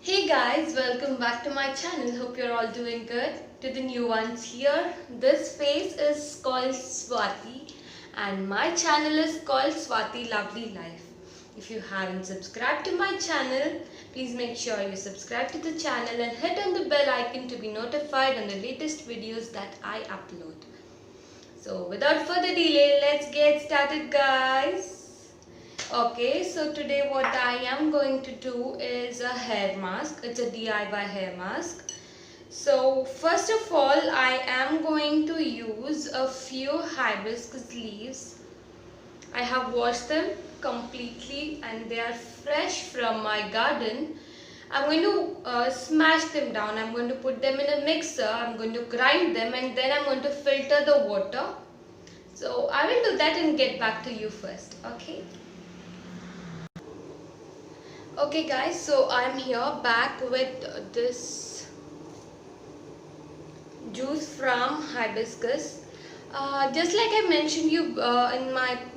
Hey guys, welcome back to my channel. Hope you're all doing good. To the new ones here, this face is called Swati and my channel is called Swati Lovely Life. If you haven't subscribed to my channel, please make sure you subscribe to the channel and hit on the bell icon to be notified on the latest videos that I upload. So without further delay, let's get started guys. Okay, so today what I am going to do is a hair mask. It's a DIY hair mask. So first of all, I am going to use a few hibiscus leaves. I have washed them completely and they are fresh from my garden. I'm going to smash them down. I'm going to put them in a mixer. I'm going to grind them and then I'm going to filter the water. So I will do that and get back to you first. Okay. Okay guys, so I'm here back with this juice from hibiscus. Just like I mentioned you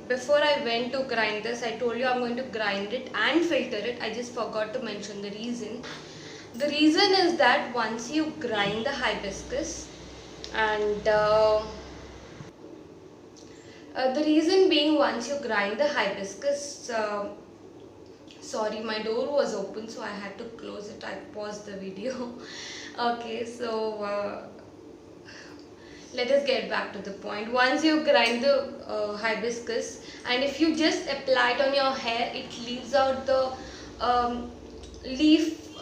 before I went to grind this, I told you I'm going to grind it and filter it. I just forgot to mention the reason. The reason is that once you grind the hibiscus and the reason being once you grind the hibiscus sorry, my door was open so I had to close it. I paused the video. Okay, so let us get back to the point. Once you grind the hibiscus and if you just apply it on your hair, it leaves out the leaf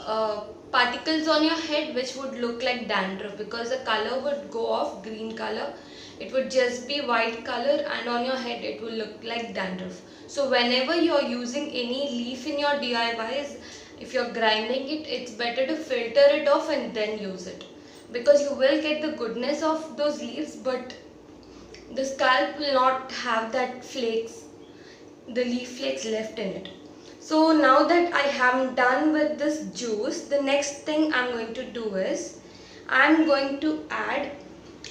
particles on your head which would look like dandruff because the color would go off green color. It would just be white color and on your head it will look like dandruff. So whenever you're using any leaf in your DIYs, if you're grinding it, it's better to filter it off and then use it. Because you will get the goodness of those leaves but the scalp will not have that flakes, the leaf flakes left in it. So now that I am done with this juice, the next thing I'm going to do is I'm going to add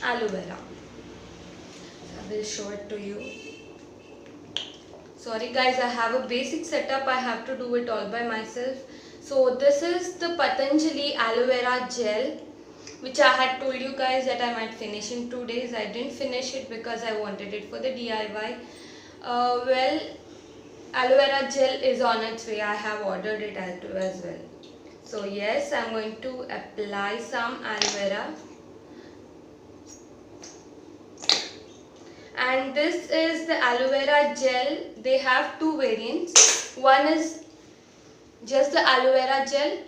aloe vera. I will show it to you. Sorry guys, I have a basic setup. I have to do it all by myself. So this is the Patanjali aloe vera gel which I had told you guys that I might finish in 2 days. I didn't finish it because I wanted it for the DIY. Well, aloe vera gel is on its way. I have ordered it as well. So yes, I'm going to apply some aloe vera. And this is the aloe vera gel. They have two variants. One is just the aloe vera gel.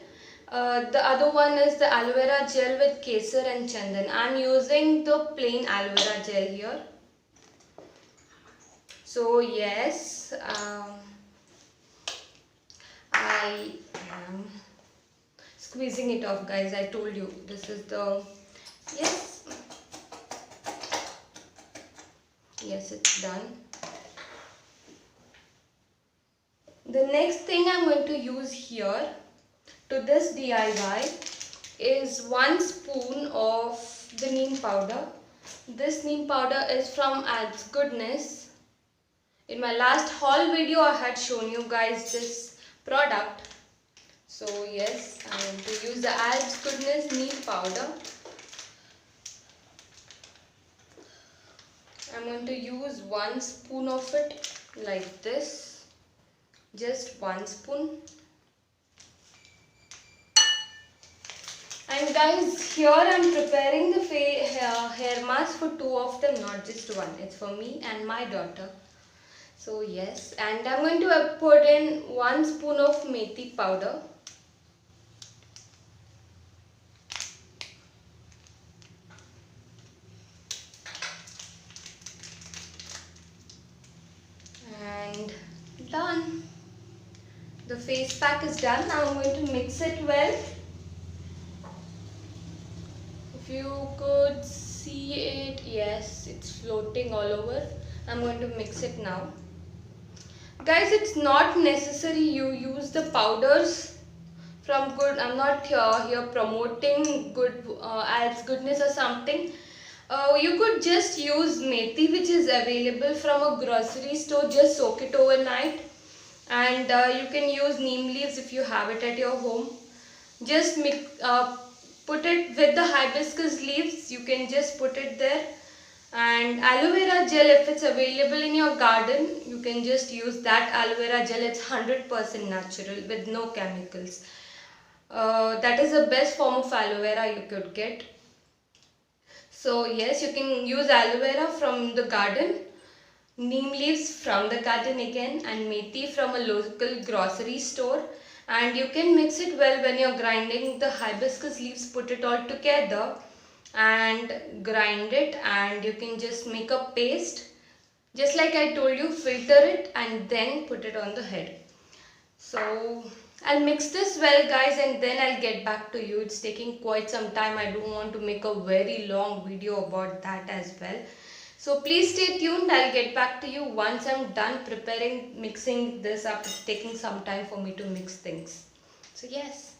The other one is the aloe vera gel with kesar and chandan. I'm using the plain aloe vera gel here. So yes, I am squeezing it off guys. I told you this is the, yes, it's done. The next thing I'm going to use here to this DIY is 1 spoon of the neem powder. This neem powder is from Alps Goodness. In my last haul video I had shown you guys this product. So yes, I'm going to use the Alps Goodness neem powder. I'm going to use 1 spoon of it like this. Just 1 spoon. And guys, here I'm preparing the hair mask for 2 of them, not just 1. It's for me and my daughter. So yes, and I'm going to put in 1 spoon of methi powder. And done. The face pack is done. Now I'm going to mix it well. If you could see it, yes, it's floating all over. I'm going to mix it now. Guys, it's not necessary you use the powders from Good. I'm not here promoting Good Alps Goodness or something. You could just use methi which is available from a grocery store. Just soak it overnight. And you can use neem leaves if you have it at your home. Just put it with the hibiscus leaves. You can just put it there. And aloe vera gel, if it's available in your garden, you can just use that aloe vera gel. It's 100% natural with no chemicals. That is the best form of aloe vera you could get. So yes, you can use aloe vera from the garden, neem leaves from the garden again, and methi from a local grocery store. And you can mix it well when you're grinding the hibiscus leaves. Put it all together and grind it, and you can just make a paste. Just like I told you, filter it and then put it on the head. So I'll mix this well, guys, and then I'll get back to you. It's taking quite some time. I don't want to make a very long video about that as well. So please stay tuned. I'll get back to you once I'm done preparing, mixing this up. It's taking some time for me to mix things. So yes.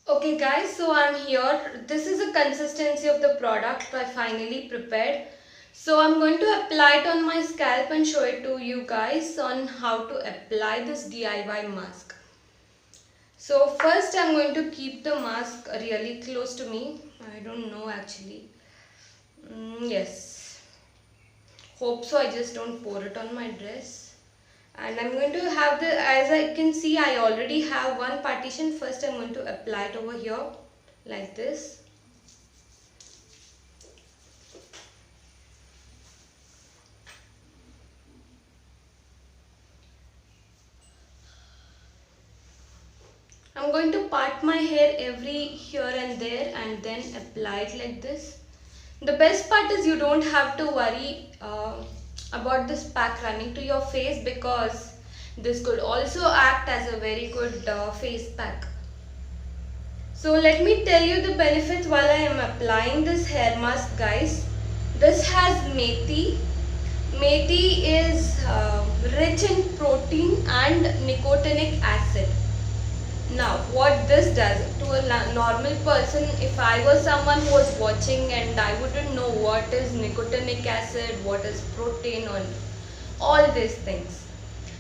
Okay guys, so I'm here. This is the consistency of the product I finally prepared. So I'm going to apply it on my scalp and show it to you guys on how to apply this DIY mask. So first I'm going to keep the mask really close to me. I don't know actually. Yes. Hope so. I just don't pour it on my dress. And I'm going to have the, as I can see, I already have one partition. First I'm going to apply it over here like this. I'm going to part my hair every here and there and then apply it like this. The best part is you don't have to worry about this pack running to your face, because this could also act as a very good face pack. So let me tell you the benefits while I am applying this hair mask, guys. This has methi. Methi is rich in protein and nicotinic acid. Now what this does to a normal person, if I was someone who was watching and I wouldn't know what is nicotinic acid, what is protein, or all these things.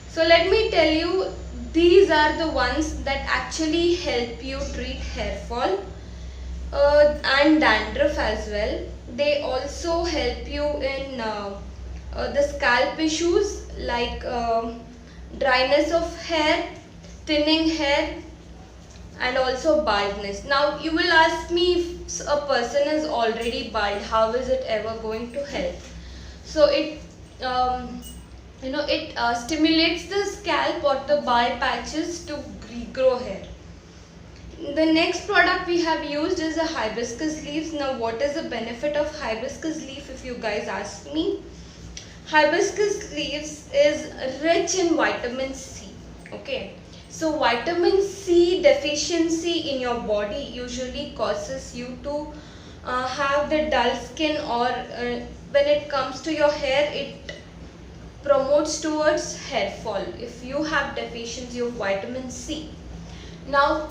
So let me tell you, these are the ones that actually help you treat hair fall and dandruff as well. They also help you in the scalp issues like dryness of hair, thinning hair, and also baldness. Now you will ask me, if a person is already bald, how is it ever going to help? So it stimulates the scalp or the bald patches to regrow hair. The next product we have used is the hibiscus leaves. Now what is the benefit of hibiscus leaf, if you guys ask me? Hibiscus leaves is rich in vitamin C. Okay. So vitamin C deficiency in your body usually causes you to have the dull skin, or when it comes to your hair, it promotes towards hair fall if you have deficiency of vitamin C. Now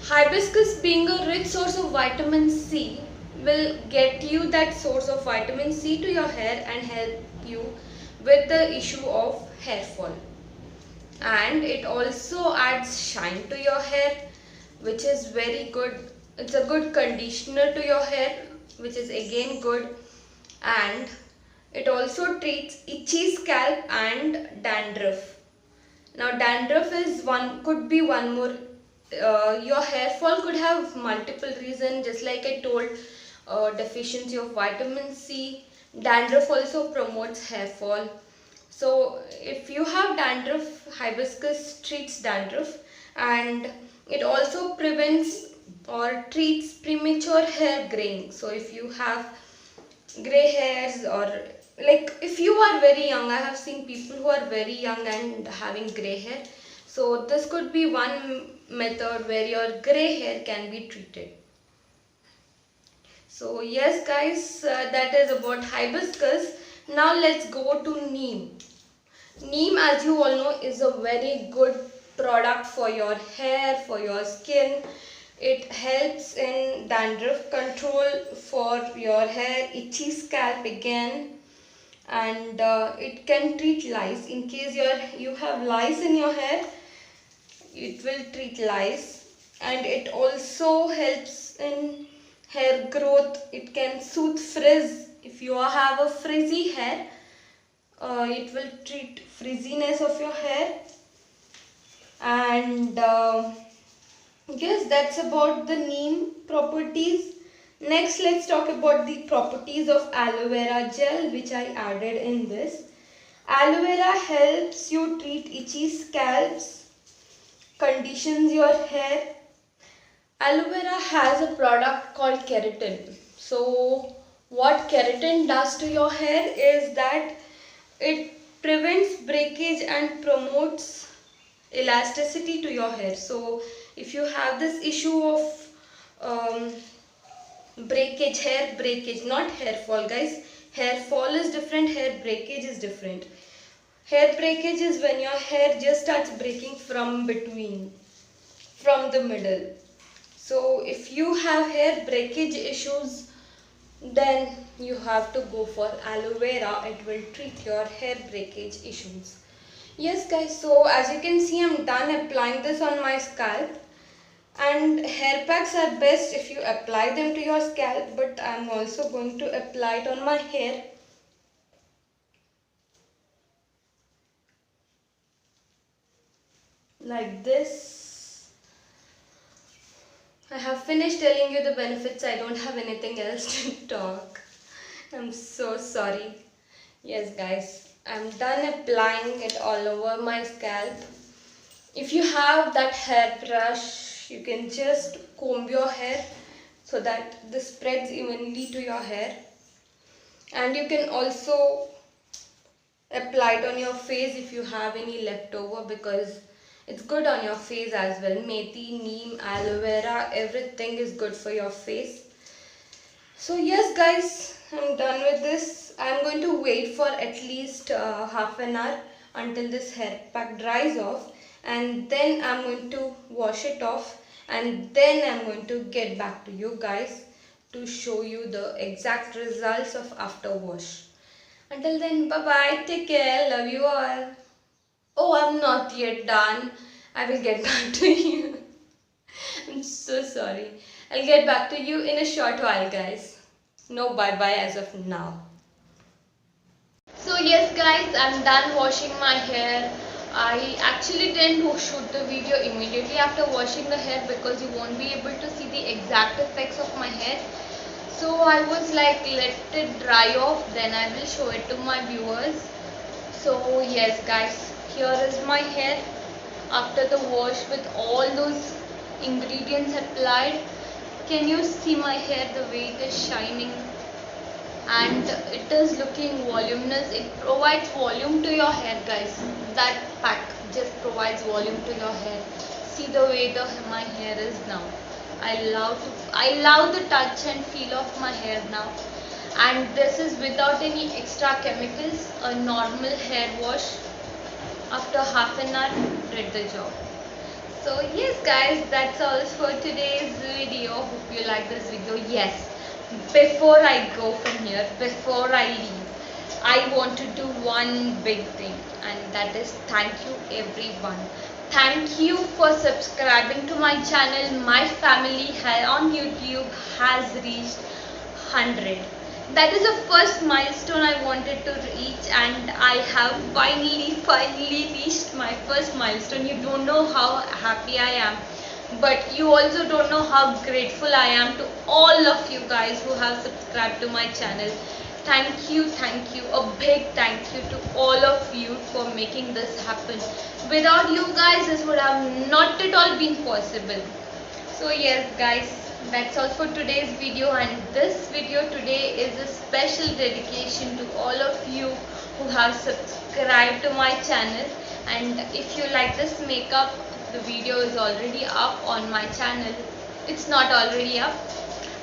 hibiscus, being a rich source of vitamin C, will get you that source of vitamin C to your hair and help you with the issue of hair fall. And it also adds shine to your hair, which is very good. It's a good conditioner to your hair, which is again good. And it also treats itchy scalp and dandruff. Now dandruff is could be one more. Your hair fall could have multiple reasons, just like I told, deficiency of vitamin C. Dandruff also promotes hair fall. So if you have dandruff, hibiscus treats dandruff, and it also prevents or treats premature hair graying. So if you have gray hairs, or like if you are very young, I have seen people who are very young and having gray hair. So this could be one method where your gray hair can be treated. So yes guys, that is about hibiscus. Now let's go to neem. Neem, as you all know, is a very good product for your hair, for your skin. It helps in dandruff control for your hair, itchy scalp again, and it can treat lice. In case you have lice in your hair, it will treat lice, and it also helps in hair growth. It can soothe frizz. If you have a frizzy hair, it will treat frizziness of your hair. And yes, that's about the neem properties. Next, let's talk about the properties of aloe vera gel, which I added in this. Aloe vera helps you treat itchy scalps, conditions your hair. Aloe vera has a product called keratin. So what keratin does to your hair is that it prevents breakage and promotes elasticity to your hair. So if you have this issue of breakage, hair breakage, not hair fall, guys. Hair fall is different, hair breakage is different. Hair breakage is when your hair just starts breaking from between, from the middle. So if you have hair breakage issues, then you have to go for aloe vera. It will treat your hair breakage issues. Yes guys, so as you can see, I'm done applying this on my scalp. And hair packs are best if you apply them to your scalp, but I'm also going to apply it on my hair. Like this. I have finished telling you the benefits. I don't have anything else to talk. I'm so sorry. Yes guys, I'm done applying it all over my scalp. If you have that hairbrush, you can just comb your hair so that this spreads evenly to your hair. And you can also apply it on your face if you have any leftover, because it's good on your face as well. Methi, neem, aloe vera, everything is good for your face. So yes guys, I'm done with this. I'm going to wait for at least half an hour until this hair pack dries off, and then I'm going to wash it off, and then I'm going to get back to you guys to show you the exact results of after wash. Until then, bye bye, take care, love you all. Oh, I'm not yet done. I will get back to you. I'm so sorry. I'll get back to you in a short while, guys. No bye bye as of now. So yes guys, I'm done washing my hair. I actually didn't shoot the video immediately after washing the hair because you won't be able to see the exact effects of my hair. So I was like, let it dry off, then I will show it to my viewers. So yes guys, here is my hair after the wash with all those ingredients applied. Can you see my hair, the way it is shining? And it is looking voluminous. It provides volume to your hair guys. That pack just provides volume to your hair. See the way my hair is now. I love the touch and feel of my hair now. And this is without any extra chemicals. A normal hair wash after half an hour did the job. So yes guys, that's all for today's video. Hope you like this video. Yes, before I go from here, before I leave, I want to do one big thing, and that is thank you everyone. Thank you for subscribing to my channel. My family on YouTube has reached 100. That is the first milestone I wanted to reach, and I have finally reached my first milestone. You don't know how happy I am, but you also don't know how grateful I am to all of you guys who have subscribed to my channel. Thank you, a big thank you to all of you for making this happen. Without you guys, this would have not at all been possible. So yes guys, that's all for today's video, and this video today is a special dedication to all of you who have subscribed to my channel. And if you like this makeup, the video is already up on my channel. It's not already up.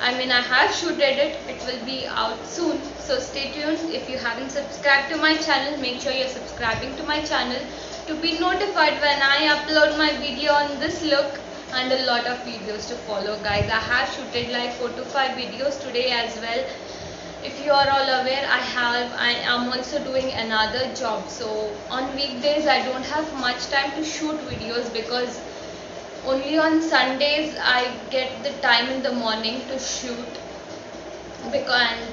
I mean, I have shooted it. It will be out soon. So stay tuned. If you haven't subscribed to my channel, make sure you're subscribing to my channel to be notified when I upload my video on this look, and a lot of videos to follow guys. I have shooted like 4 to 5 videos today as well. If you are all aware, I am also doing another job. So on weekdays I don't have much time to shoot videos because Only on Sundays I get the time in the morning to shoot, because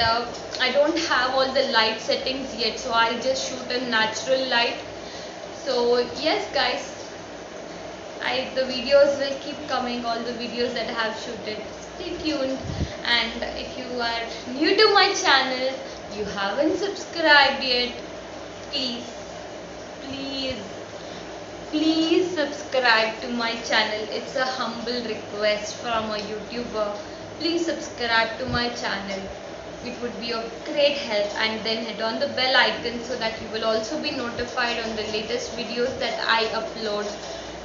I don't have all the light settings yet, so I just shoot a natural light. So yes guys, the videos will keep coming, all the videos that I have shooted. Stay tuned. And if you are new to my channel, you haven't subscribed yet, please, please, please subscribe to my channel. It's a humble request from a YouTuber. Please subscribe to my channel. It would be of great help, and then hit on the bell icon so that you will also be notified on the latest videos that I upload.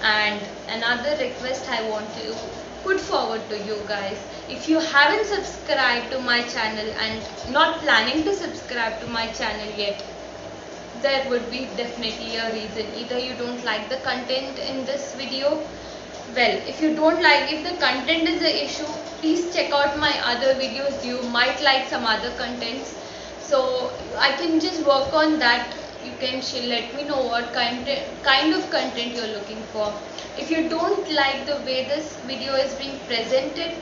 And another request I want to put forward to you guys: if you haven't subscribed to my channel and not planning to subscribe to my channel yet, there would be definitely a reason. Either you don't like the content in this video. Well, if you don't like, if the content is the issue, please check out my other videos. You might like some other contents, so I can just work on that. You can let me know what kind of content you're looking for. If you don't like the way this video is being presented,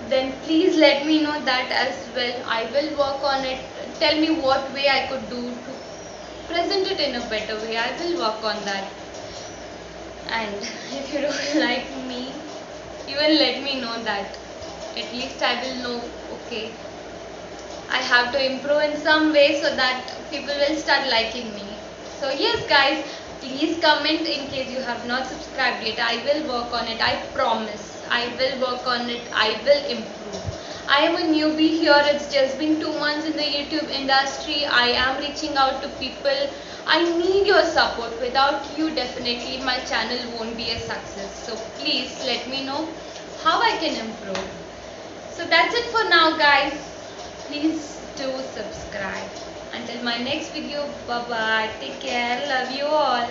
then please let me know that as well. I will work on it. Tell me what way I could do to present it in a better way. I will work on that. And if you don't like me, you will let me know that. At least I will know, okay, I have to improve in some way so that people will start liking me. So yes guys, please comment in case you have not subscribed yet. I will work on it. I promise. I will work on it. I will improve. I am a newbie here. It's just been 2 months in the YouTube industry. I am reaching out to people. I need your support. Without you, definitely my channel won't be a success. So please let me know how I can improve. So that's it for now guys. Please do subscribe. Until my next video, bye bye. Take care. Love you all.